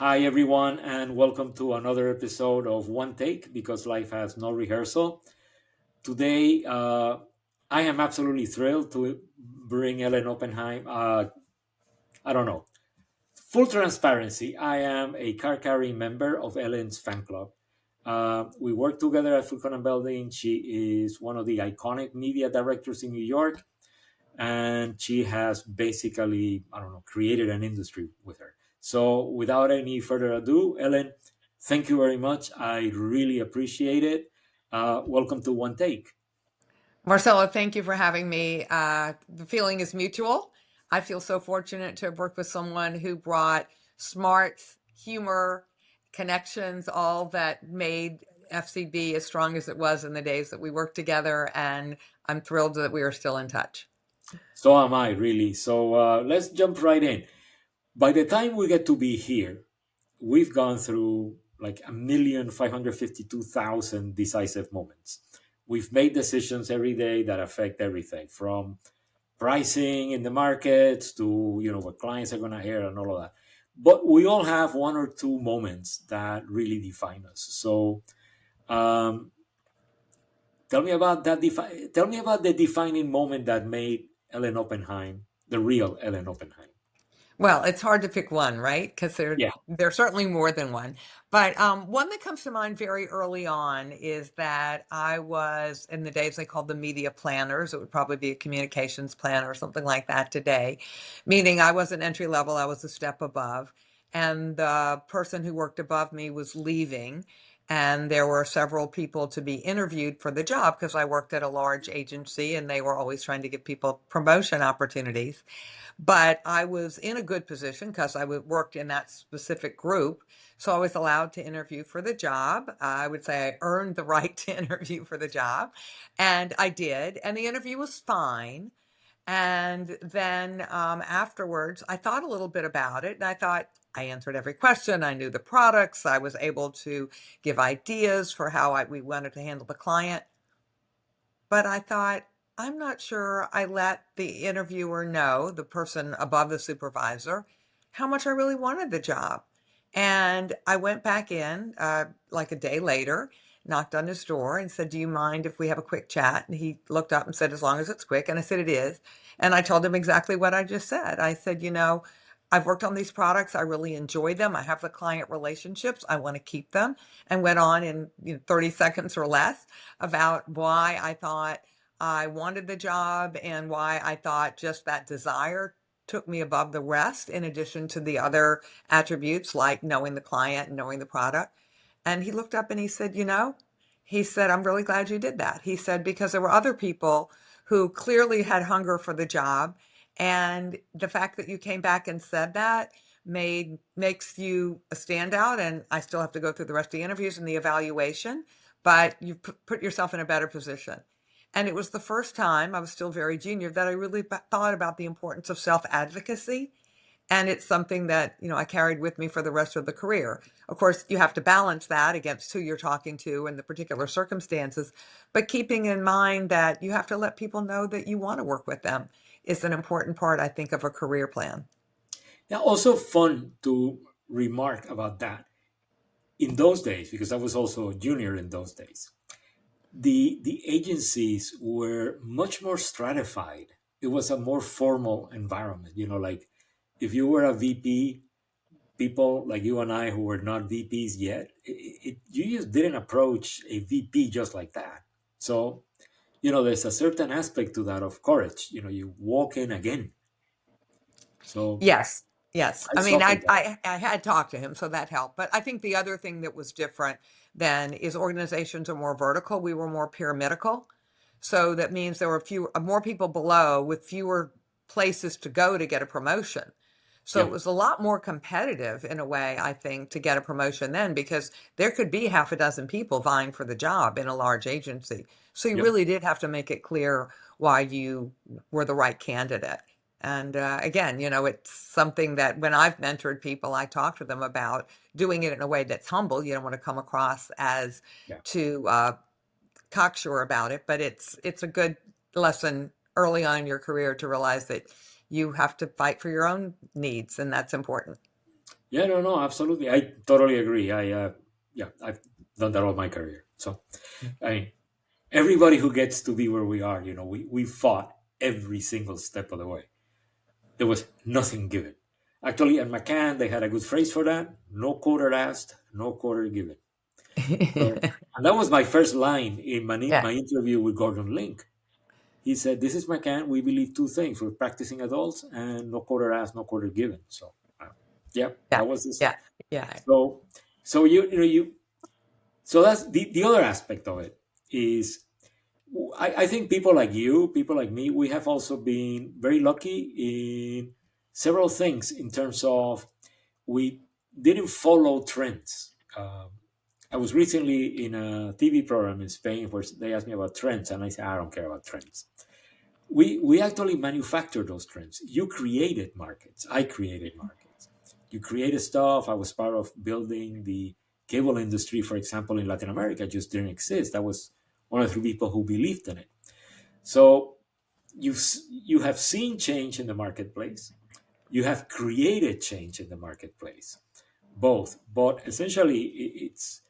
Hi, everyone, and welcome to another episode of One Take because life has no rehearsal. Today, I am absolutely thrilled to bring Ellen Oppenheim. I don't know. Full transparency, I am a car carrying member of Ellen's fan club. We work together at Fulcon and Belding. She is one of the iconic media directors in New York, and she has basically, I don't know, created an industry with her. So without any further ado, Ellen, thank you very much. I really appreciate it. Welcome to One Take. Marcelo, thank you for having me. The feeling is mutual. I feel so fortunate to have worked with someone who brought smarts, humor, connections, all that made FCB as strong as it was in the days that we worked together. And I'm thrilled that we are still in touch. So am I, really. So let's jump right in. By the time we get to be here, we've gone through like 1,552,000 decisive moments. We've made decisions every day that affect everything from pricing in the markets to what clients are going to hear and all of that. But we all have one or two moments that really define us. So um, tell me about that. Tell me about the defining moment that made Ellen Oppenheim the real Ellen Oppenheim. Well, it's hard to pick one, right? Because Yeah. there's certainly more than one. But one that comes to mind very early on is that I was in the days they called the media planners. It would probably be a communications planner or something like that today, meaning I wasn't entry level, I was a step above. And the person who worked above me was leaving. And there were several people to be interviewed for the job because I worked at a large agency and they were always trying to give people promotion opportunities. But I was in a good position because I worked in that specific group. So I was allowed to interview for the job. I would say I earned the right to interview for the job. And I did. And the interview was fine. And then afterwards, I thought a little bit about it. And I thought, I answered every question. I knew the products. I was able to give ideas for how we wanted to handle the client. But I thought, I'm not sure I let the interviewer know, the person above the supervisor, how much I really wanted the job. And I went back in like a day later, knocked on his door and said, do you mind if we have a quick chat? And he looked up and said, as long as it's quick. And I said, it is. And I told him exactly what I just said. I said, I've worked on these products. I really enjoy them. I have the client relationships. I want to keep them. And went on in 30 seconds or less about why I thought I wanted the job and why I thought just that desire took me above the rest, in addition to the other attributes like knowing the client and knowing the product. And he looked up and he said, he said, I'm really glad you did that. He said, because there were other people who clearly had hunger for the job. And the fact that you came back and said that makes you a standout. And I still have to go through the rest of the interviews and the evaluation, but you've put yourself in a better position. And it was the first time, I was still very junior, that I really thought about the importance of self-advocacy. And it's something that, I carried with me for the rest of the career. Of course, you have to balance that against who you're talking to and the particular circumstances. But keeping in mind that you have to let people know that you want to work with them is an important part, I think, of a career plan. Yeah, also fun to remark about that. In those days, because I was also a junior in those days, the agencies were much more stratified. It was a more formal environment. Like if you were a VP, people like you and I who were not VPs yet, you just didn't approach a VP just like that. So, there's a certain aspect to that of courage. You walk in again. So Yes, yes. I I mean, suffered I, that. I I had talked to him, so that helped. But I think the other thing that was different then is organizations are more vertical. We were more pyramidal. So that means there were more people below with fewer places to go to get a promotion. So Yeah, it was a lot more competitive in a way, I think, to get a promotion then because there could be half a dozen people vying for the job in a large agency. So you yep. really did have to make it clear why you were the right candidate. And again, it's something that when I've mentored people, I talk to them about doing it in a way that's humble. You don't want to come across as Yeah. too cocksure about it, but it's a good lesson early on in your career to realize that you have to fight for your own needs, and that's important. Yeah, no, no, absolutely. I totally agree. Yeah, I've done that all my career. So, I mean, everybody who gets to be where we are, we fought every single step of the way. There was nothing given. Actually, at McCann, they had a good phrase for that: "No quarter asked, no quarter given." So, and that was my first line in Yeah, my interview with Gordon Link. He said, "This is McCann. We believe two things: we're practicing adults, and no quarter asked, no quarter given." So, yeah, yeah, that was this. yeah, yeah. So, so you know you so that's the other aspect of it is I think people like you, people like me, we have also been very lucky in several things in terms of we didn't follow trends. I was recently in a TV program in Spain where they asked me about trends, and I said, I don't care about trends. We actually manufactured those trends. You created markets. I created markets. You created stuff. I was part of building the cable industry, for example, in Latin America. Just didn't exist. I was one of the people who believed in it. So you have seen change in the marketplace. You have created change in the marketplace. Both, but essentially, it's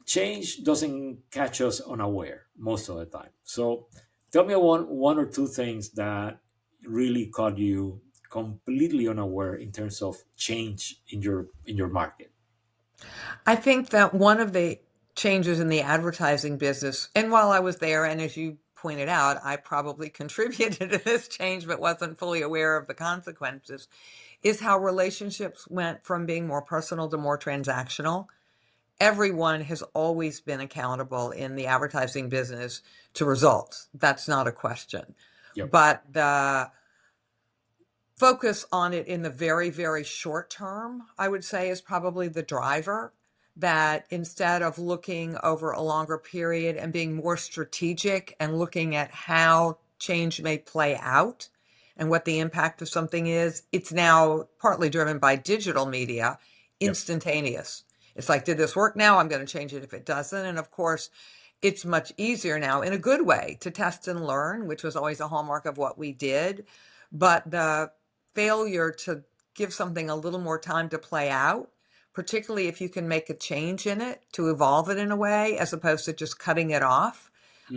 change doesn't catch us unaware most of the time. So tell me one or two things that really caught you completely unaware in terms of change in your market. I think that one of the changes in the advertising business, and while I was there, and as you pointed out, I probably contributed to this change but wasn't fully aware of the consequences, is how relationships went from being more personal to more transactional. Everyone has always been accountable in the advertising business to results. That's not a question. Yep. But the focus on it in the very, very short term, I would say, is probably the driver. That instead of looking over a longer period and being more strategic and looking at how change may play out and what the impact of something is, it's now partly driven by digital media, Yep. instantaneous. It's like, did this work now? I'm going to change it if it doesn't. And of course, it's much easier now in a good way to test and learn, which was always a hallmark of what we did. But the failure to give something a little more time to play out, particularly if you can make a change in it to evolve it in a way, as opposed to just cutting it off,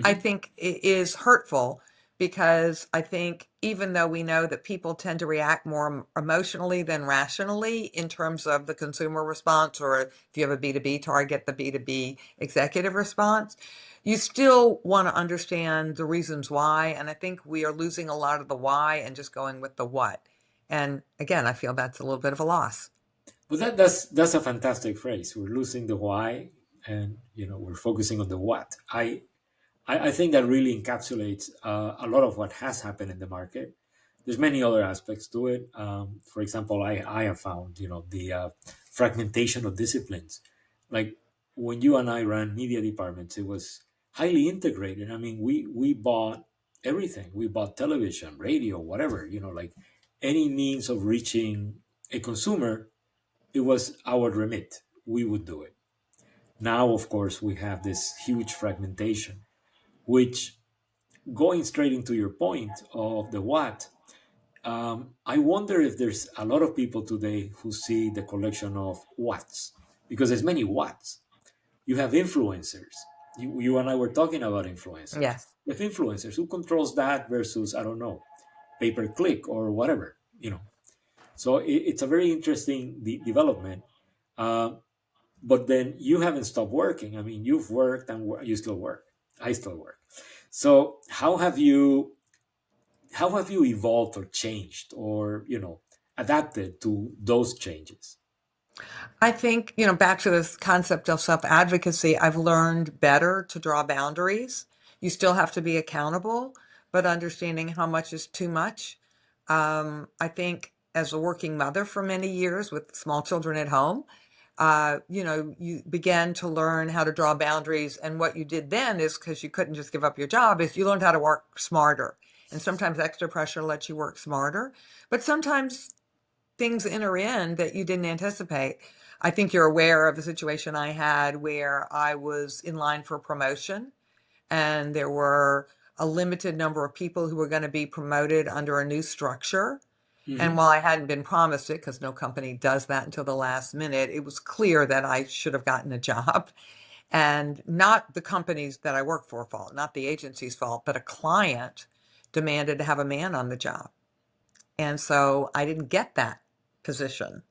I Hmm. think it is hurtful because I think even though we know that people tend to react more emotionally than rationally in terms of the consumer response, or if you have a B2B target, the B2B executive response, you still want to understand the reasons why. And I think we are losing a lot of the why and just going with the what. And again, I feel that's a little bit of a loss. But that's a fantastic phrase. We're losing the why, and we're focusing on the what. I think that really encapsulates a lot of what has happened in the market. There's many other aspects to it. For example, I have found the fragmentation of disciplines. Like when you and I ran media departments, it was highly integrated. I mean, we bought everything. We bought television, radio, whatever. Like any means of reaching a consumer, it was our remit. We would do it. Now, of course, we have this huge fragmentation, which going straight into your point of the what, I wonder if there's a lot of people today who see the collection of whats, because there's many whats. You have influencers. You and I were talking about influencers. Yes. You have influencers. Who controls that versus, I don't know, pay per click or whatever. So it's a very interesting development. Uh, but then you haven't stopped working. I mean, you've worked and you still work. I still work. So how have you evolved or changed or adapted to those changes? I think, back to this concept of self advocacy, I've learned better to draw boundaries. You still have to be accountable, but understanding how much is too much. I think as a working mother for many years with small children at home, you began to learn how to draw boundaries. And what you did then is because you couldn't just give up your job, is you learned how to work smarter. And sometimes extra pressure lets you work smarter, but sometimes things enter in that you didn't anticipate. I think you're aware of a situation I had where I was in line for promotion and there were a limited number of people who were going to be promoted under a new structure. And Hmm. while I hadn't been promised it, because no company does that until the last minute, it was clear that I should have gotten a job. And not the companies that I work for fault, not the agency's fault, but a client demanded to have a man on the job. And so I didn't get that position.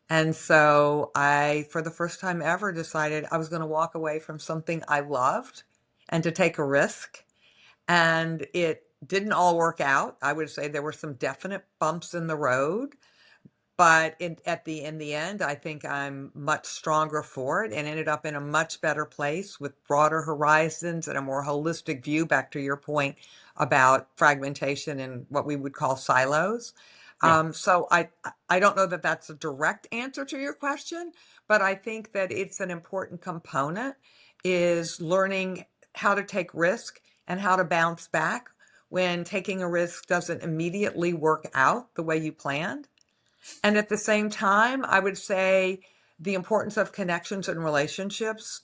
And so I, for the first time ever, decided I was going to walk away from something I loved and to take a risk. And it didn't all work out. I would say there were some definite bumps in the road, but in the end, I think I'm much stronger for it and ended up in a much better place with broader horizons and a more holistic view. Back to your point about fragmentation and what we would call silos. Yeah. So I don't know that that's a direct answer to your question, but I think that it's an important component is learning how to take risk and how to bounce back when taking a risk doesn't immediately work out the way you planned. And at the same time, I would say the importance of connections and relationships.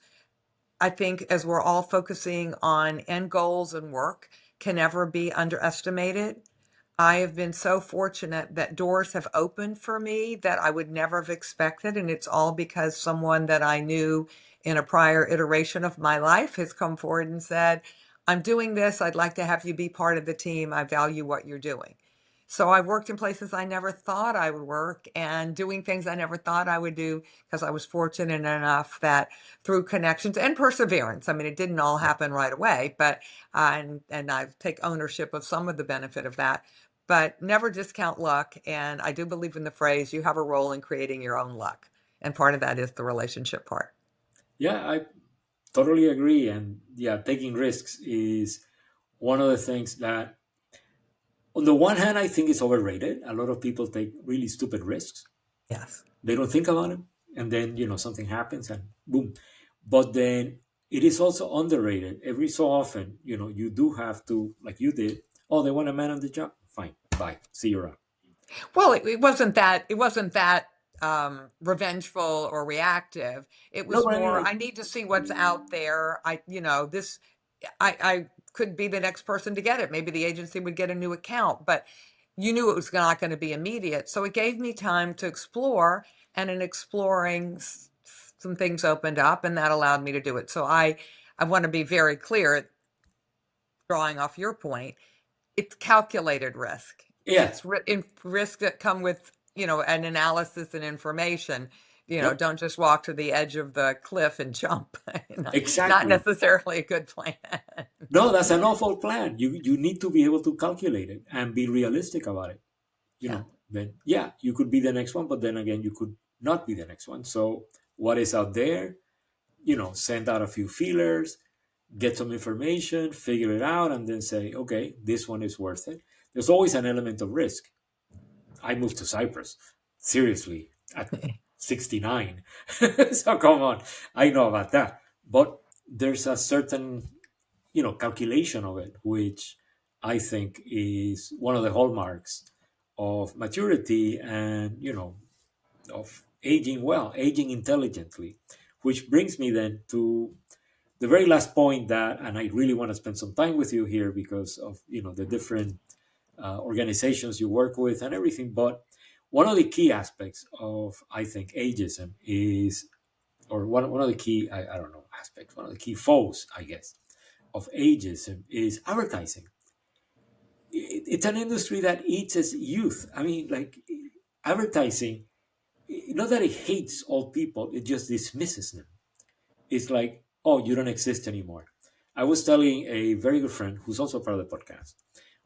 I think as we're all focusing on end goals and work can never be underestimated. I have been so fortunate that doors have opened for me that I would never have expected. And it's all because someone that I knew in a prior iteration of my life has come forward and said, I'm doing this. I'd like to have you be part of the team. I value what you're doing. So I've worked in places I never thought I would work and doing things I never thought I would do because I was fortunate enough that through connections and perseverance. I mean, it didn't all happen right away, but and I take ownership of some of the benefit of that. But never discount luck. And I do believe in the phrase, you have a role in creating your own luck. And part of that is the relationship part. Yeah, I totally agree. And yeah, taking risks is one of the things that, on the one hand, I think is overrated. A lot of people take really stupid risks. Yes. They don't think about it. And then, something happens and boom. But then it is also underrated. Every so often, you do have to, like you did, oh, they want a man on the job. Fine. Bye. See you around. Well, it wasn't that revengeful or reactive. It No, was but I mean, more, like, I need to see what's out there. I could be the next person to get it. Maybe the agency would get a new account, but you knew it was not going to be immediate. So it gave me time to explore, and in exploring, some things opened up, and that allowed me to do it. So I want to be very clear, drawing off your point, it's calculated risk. yeah. It's risk that come with, an analysis and information. Yep. Don't just walk to the edge of the cliff and jump. Not Exactly. necessarily a good plan. No, that's an awful plan. You need to be able to calculate it and be realistic about it. Yeah. Then yeah, you could be the next one, but then again, you could not be the next one. So what is out there? Send out a few feelers, get some information, figure it out, and then say, okay, this one is worth it. There's always an element of risk. I moved to Cyprus, seriously, at 69. So come on, I know about that. But there's a certain, calculation of it, which I think is one of the hallmarks of maturity and, of aging well, aging intelligently. Which brings me then to the very last point that, and I really want to spend some time with you here because of the different organizations you work with and everything. But one of the key aspects of, I think, ageism is, or one of the key, I don't know, aspects, one of the key foes, I guess, of ageism is advertising. It's an industry that eats its youth. I mean, like, advertising, not that it hates old people, it just dismisses them. It's like, oh, you don't exist anymore. I was telling a very good friend who's also part of the podcast.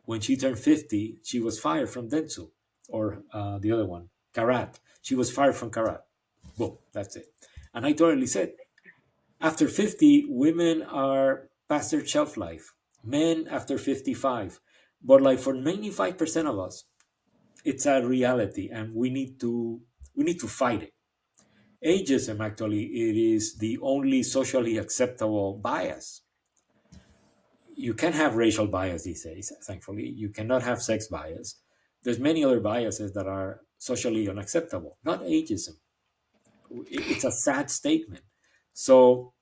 When she turned 50, she was fired from Dentsu, or the other one, Karat. She was fired from Karat. Boom, that's it. And I totally said, after 50, women are past their shelf life. Men after 55. But like for 95% of us, it's a reality and we need to fight it. Ageism, actually, it is the only socially acceptable bias. You can have racial bias these days, thankfully. You cannot have sex bias. There's many other biases that are socially unacceptable, not ageism. It's a sad statement. So,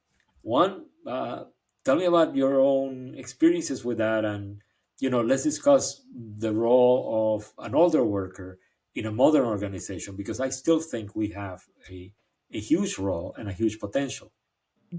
one, tell me about your own experiences with that, and let's discuss the role of an older worker in a modern organization, because I still think we have a huge role and a huge potential.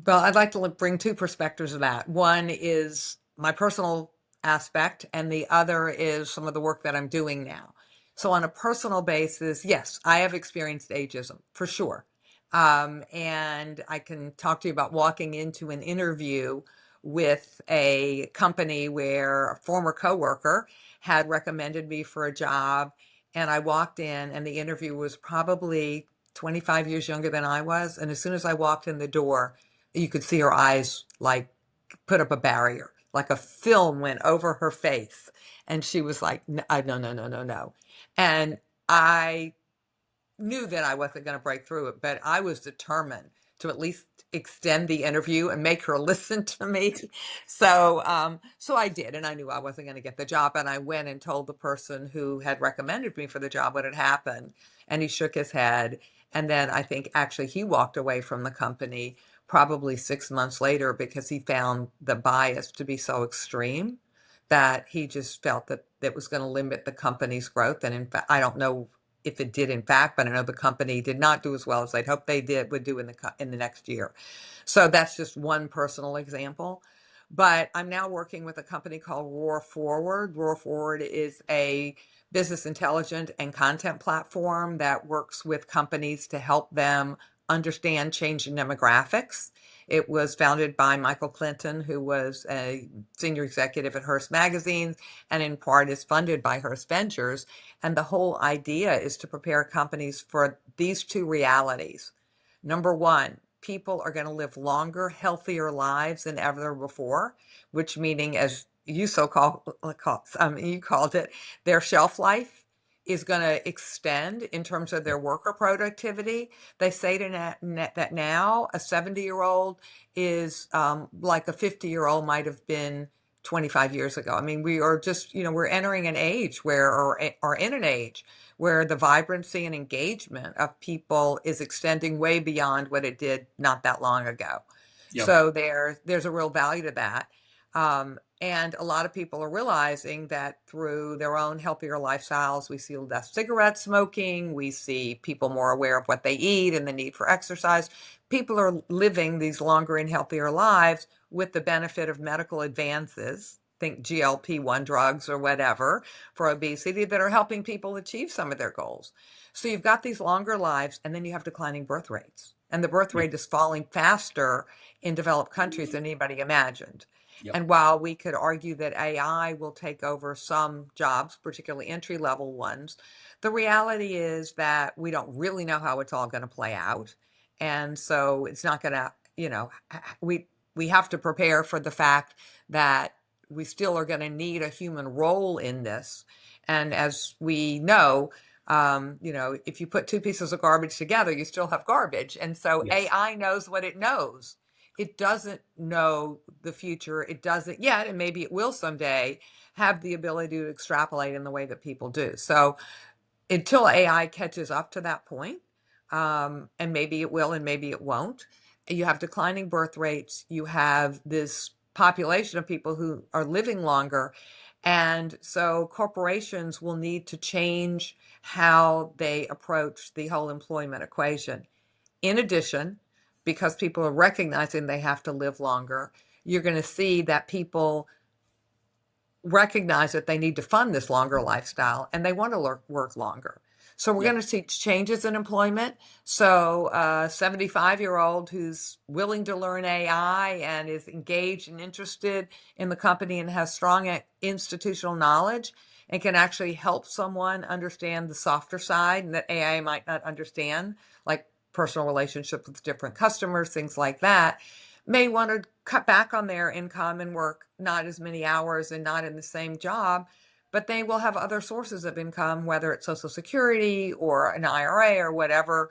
Well, I'd like to bring two perspectives of that. One is my personal aspect, and the other is some of the work that I'm doing now. So, on a personal basis, yes, I have experienced ageism for sure. And I can talk to you about walking into an interview with a company where a former coworker had recommended me for a job. And I walked in, and the interview was probably 25 years younger than I was. And as soon as I walked in the door, you could see her eyes like put up a barrier, like a film went over her face. And she was like, no, no, no, no, no. And I knew that I wasn't going to break through it, but I was determined to at least extend the interview and make her listen to me. So I did, and I knew I wasn't going to get the job. And I went and told the person who had recommended me for the job what had happened, and he shook his head. And then I think actually he walked away from the company probably 6 months later because he found the bias to be so extreme that he just felt that it was going to limit the company's growth. And in fact, I don't know if it did in fact, but I know the company did not do as well as I'd hoped they would do in the next year. So that's just one personal example. But I'm now working with a company called Roar Forward. Roar Forward is a business intelligence and content platform that works with companies to help them understand changing demographics. It was founded by Michael Clinton, who was a senior executive at Hearst Magazine, and in part is funded by Hearst Ventures. And the whole idea is to prepare companies for these two realities. Number one, people are going to live longer, healthier lives than ever before, which meaning, as you you called it, their shelf life is going to extend in terms of their worker productivity. They say that now a 70-year-old is like a 50-year-old might have been 25 years ago. I mean, we are just, we're entering an age where, or in an age where the vibrancy and engagement of people is extending way beyond what it did not that long ago. Yeah. So there's a real value to that. And a lot of people are realizing that through their own healthier lifestyles, we see less cigarette smoking, we see people more aware of what they eat and the need for exercise. People are living these longer and healthier lives with the benefit of medical advances, think GLP-1 drugs or whatever, for obesity, that are helping people achieve some of their goals. So you've got these longer lives, and then you have declining birth rates. And the birth Yeah. rate is falling faster in developed countries than anybody imagined. Yeah. And while we could argue that AI will take over some jobs, particularly entry level ones, the reality is that we don't really know how it's all going to play out. And so it's not going to, we have to prepare for the fact that we still are going to need a human role in this. And as we know, if you put two pieces of garbage together, you still have garbage. And so Yes. AI knows what it knows. It doesn't know the future. It doesn't yet, and maybe it will someday have the ability to extrapolate in the way that people do. So until AI catches up to that point, and maybe it will and maybe it won't, you have declining birth rates. You have this population of people who are living longer. And so corporations will need to change how they approach the whole employment equation. In addition, because people are recognizing they have to live longer, you're going to see that people recognize that they need to fund this longer lifestyle and they want to work longer. So we're Yeah. going to see changes in employment. So a 75-year-old who's willing to learn AI and is engaged and interested in the company and has strong institutional knowledge and can actually help someone understand the softer side and that AI might not understand, like personal relationships with different customers, things like that, may want to cut back on their income and work not as many hours and not in the same job, but they will have other sources of income, whether it's Social Security or an IRA or whatever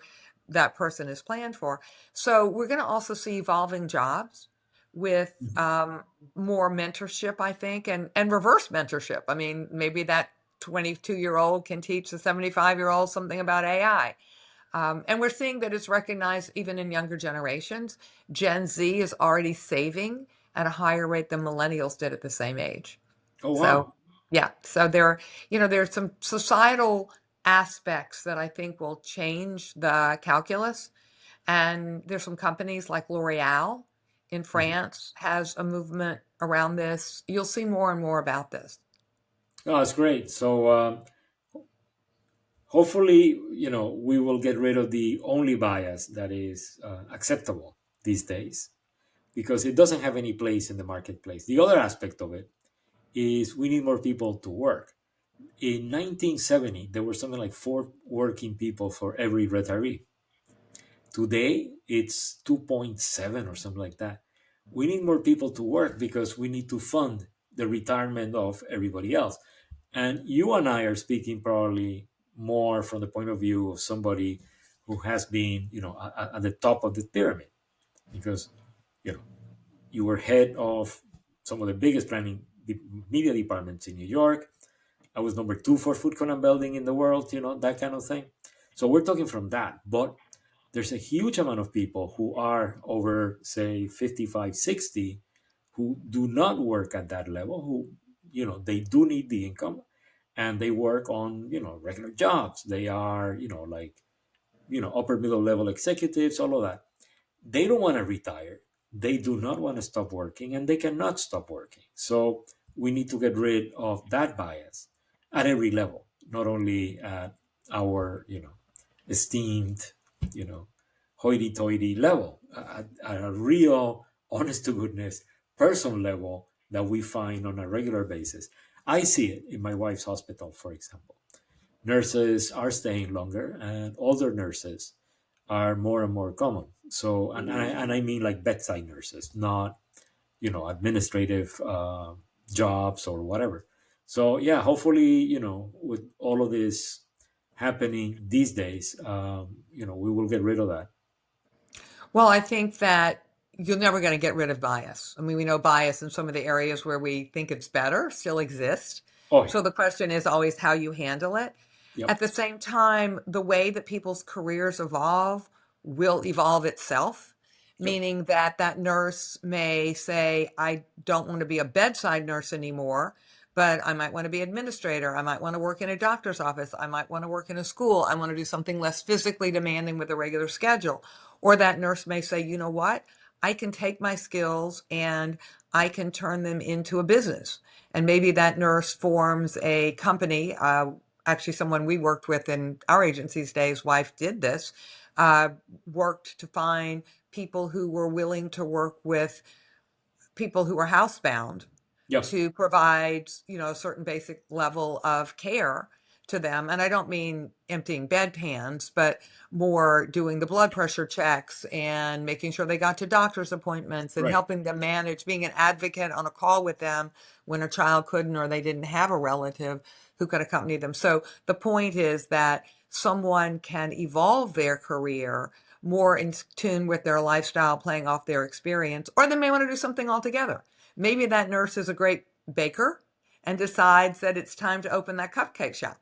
that person is planned for. So we're going to also see evolving jobs with Mhm. more mentorship, I think, and reverse mentorship. I mean, maybe that 22-year-old can teach the 75-year-old something about AI. And we're seeing that it's recognized even in younger generations. Gen Z is already saving at a higher rate than millennials did at the same age. Oh, So, wow. yeah, so there's some societal aspects that I think will change the calculus. And there's some companies like L'Oreal in Mhm. France has a movement around this. You'll see more and more about this. Oh, that's great. So hopefully, we will get rid of the only bias that is acceptable these days because it doesn't have any place in the marketplace. The other aspect of it is we need more people to work. In 1970, there were something like four working people for every retiree. Today, it's 2.7 or something like that. We need more people to work because we need to fund the retirement of everybody else. And you and I are speaking probably more from the point of view of somebody who has been, at the top of the pyramid because, you know, you were head of some of the biggest planning media departments in New York. I was number two for food column building in the world, that kind of thing. So we're talking from that. But there's a huge amount of people who are over, say, 55, 60, who do not work at that level, who, they do need the income and they work on, regular jobs. They are, like, upper middle level executives, all of that. They don't want to retire. They do not want to stop working and they cannot stop working. So we need to get rid of that bias at every level, not only at our, esteemed, you know, hoity toity level, at a real, honest to goodness, personal level that we find on a regular basis. I see it in my wife's hospital, for example. Nurses are staying longer and older nurses are more and more common. So, and I mean like bedside nurses, not administrative jobs or whatever. So yeah, hopefully with all of this happening these days, we will get rid of that. Well, I think that you're never going to get rid of bias. I mean, we know bias in some of the areas where we think it's better still exist. Oh yeah, So the question is always how you handle it. yep, At the same time, the way that people's careers evolve will evolve itself, yep, meaning that that nurse may say, I don't want to be a bedside nurse anymore, but I might want to be administrator. I might want to work in a doctor's office. I might want to work in a school. I want to do something less physically demanding with a regular schedule. Or that nurse may say, you know what? I can take my skills and I can turn them into a business. And maybe that nurse forms a company. Actually, someone we worked with in our agency's days, wife did this, uh, worked to find people who were willing to work with people who were housebound yep, to provide, a certain basic level of care to them. And I don't mean emptying bedpans, but more doing the blood pressure checks and making sure they got to doctor's appointments and right. helping them manage, being an advocate on a call with them when a child couldn't or they didn't have a relative who could accompany them. So the point is that someone can evolve their career more in tune with their lifestyle, playing off their experience, or they may want to do something altogether. Maybe that nurse is a great baker and decides that it's time to open that cupcake shop.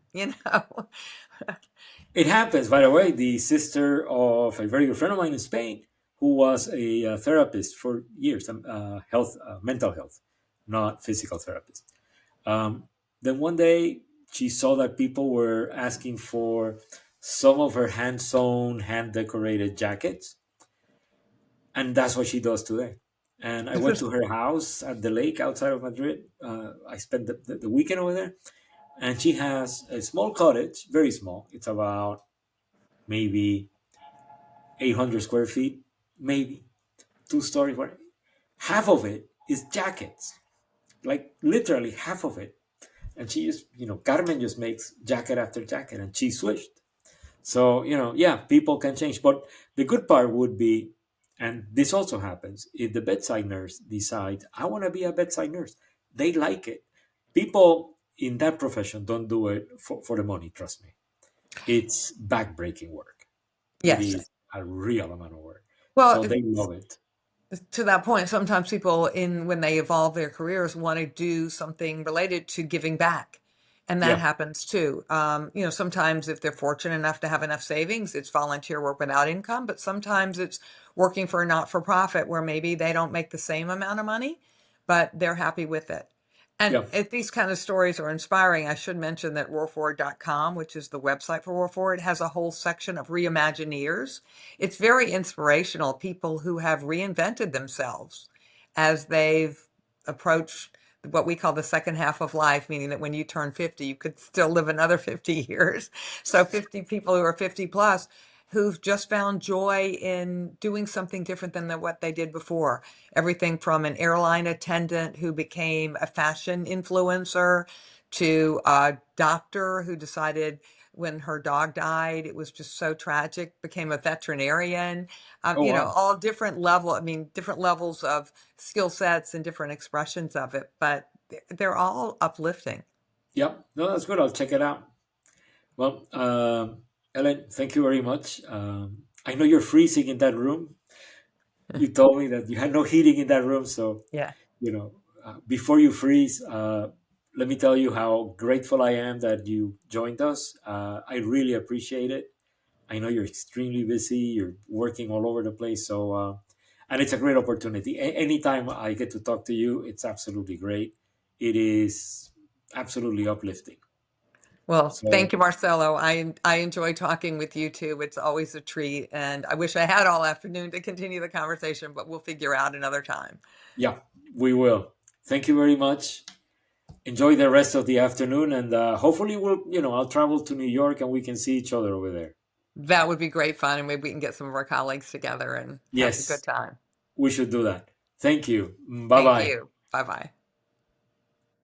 It happens, by the way. The sister of a very good friend of mine in Spain, who was a therapist for years, health, mental health, not physical therapist. Um, then one day she saw that people were asking for some of her hand sewn, hand decorated jackets, and that's what she does today. And I went to her house at the lake outside of Madrid. I spent the weekend over there, and she has a small cottage, very small. It's about maybe 800 square feet, maybe 2 stories. Half of it is jackets, like literally half of it. And she just, Carmen just makes jacket after jacket, and she switched. So, yeah, people can change. But the good part would be, and this also happens, if the bedside nurse decides, I want to be a bedside nurse, they like it. People in that profession don't do it for the money, trust me. It's backbreaking work. It Yes. is a real amount of work. Well, So they love it. to that point, sometimes people when they evolve their careers want to do something related to giving back. And that Yeah. happens too. Sometimes if they're fortunate enough to have enough savings, it's volunteer work without income, but sometimes it's working for a not-for-profit where maybe they don't make the same amount of money, but they're happy with it. And Yeah. if these kind of stories are inspiring, I should mention that roarforward.com, which is the website for Roar Forward, has a whole section of reimagineers. It's very inspirational, people who have reinvented themselves as they've approached what we call the second half of life, meaning that when you turn 50, you could still live another 50 years. So 50 people who are 50 plus who've just found joy in doing something different than what they did before. Everything from an airline attendant who became a fashion influencer to a doctor who decided when her dog died, it was just so tragic, became a veterinarian. Oh, wow. All different level. I mean, different levels of skill sets and different expressions of it, but they're all uplifting. Yeah. No, that's good. I'll check it out. Well, Ellen, thank you very much. I know you're freezing in that room. You told me that you had no heating in that room. So, Yeah. before you freeze, let me tell you how grateful I am that you joined us. I really appreciate it. I know you're extremely busy. You're working all over the place. So, and it's a great opportunity. Anytime I get to talk to you, it's absolutely great. It is absolutely uplifting. Well, thank So, you, Marcelo. I enjoy talking with you too. It's always a treat, and I wish I had all afternoon to continue the conversation, but we'll figure out another time. yeah, we will. Thank you very much. Enjoy the rest of the afternoon, and hopefully, I'll travel to New York and we can see each other over there. That would be great fun, and maybe we can get some of our colleagues together and have a good Yes, time. we should do that. Thank you. Bye Thank bye. you. Bye bye.